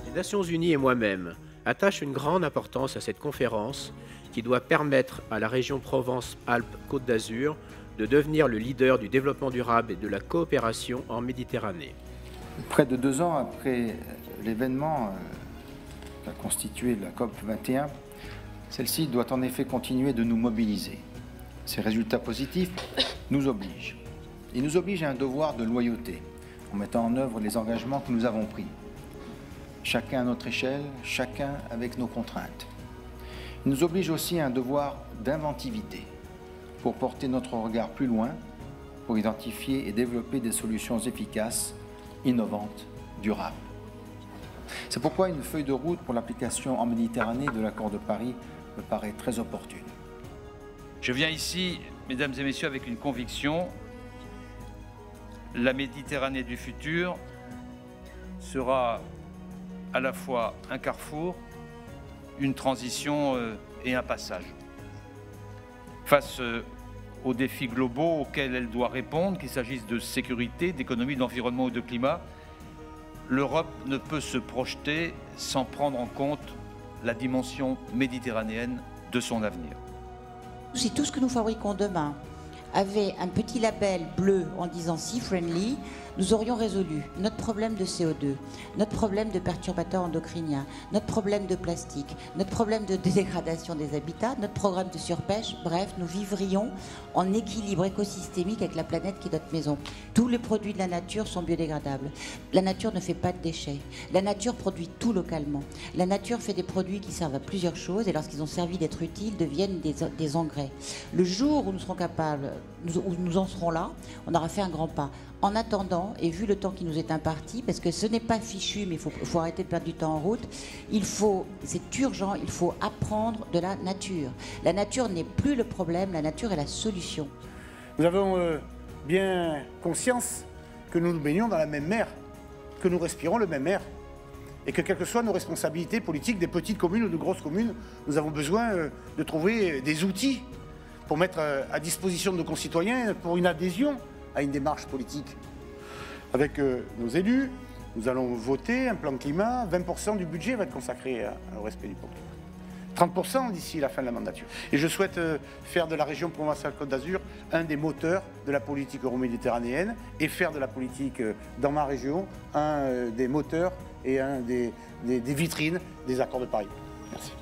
Les Nations Unies et moi-même attachent une grande importance à cette conférence qui doit permettre à la région Provence-Alpes-Côte d'Azur de devenir le leader du développement durable et de la coopération en Méditerranée. Près de 2 ans après l'événement qu'a constitué la COP 21, celle-ci doit en effet continuer de nous mobiliser. Ces résultats positifs nous obligent. Ils nous obligent à un devoir de loyauté en mettant en œuvre les engagements que nous avons pris. Chacun à notre échelle, chacun avec nos contraintes. Ils nous obligent aussi à un devoir d'inventivité pour porter notre regard plus loin, pour identifier et développer des solutions efficaces, innovantes, durables. C'est pourquoi une feuille de route pour l'application en Méditerranée de l'accord de Paris me paraît très opportune. Je viens ici, mesdames et messieurs, avec une conviction. La Méditerranée du futur sera à la fois un carrefour, une transition et un passage. Face aux défis globaux auxquels elle doit répondre, qu'il s'agisse de sécurité, d'économie, d'environnement ou de climat, l'Europe ne peut se projeter sans prendre en compte la dimension méditerranéenne de son avenir. Si tout ce que nous fabriquons demain avait un petit label bleu en disant Sea Friendly, nous aurions résolu notre problème de CO2, notre problème de perturbateurs endocriniens, notre problème de plastique, notre problème de dégradation des habitats, notre problème de surpêche. Bref, nous vivrions en équilibre écosystémique avec la planète qui est notre maison. Tous les produits de la nature sont biodégradables. La nature ne fait pas de déchets. La nature produit tout localement. La nature fait des produits qui servent à plusieurs choses et lorsqu'ils ont servi d'être utiles, deviennent des engrais. Le jour où nous serons capables, où nous en serons là, on aura fait un grand pas. En attendant, et vu le temps qui nous est imparti, parce que ce n'est pas fichu, mais il faut arrêter de perdre du temps en route, c'est urgent, il faut apprendre de la nature. La nature n'est plus le problème, la nature est la solution. Nous avons bien conscience que nous nous baignons dans la même mer, que nous respirons le même air, et que quelles que soient nos responsabilités politiques, des petites communes ou de grosses communes, nous avons besoin de trouver des outils pour mettre à disposition de nos concitoyens pour une adhésion à une démarche politique. Avec nos élus, nous allons voter un plan climat, 20% du budget va être consacré au respect du plan climat. 30% d'ici la fin de la mandature. Et je souhaite faire de la région Provence-Alpes-Côte d'Azur un des moteurs de la politique euro-méditerranéenne et faire de la politique dans ma région un des moteurs et un des vitrines des accords de Paris. Merci.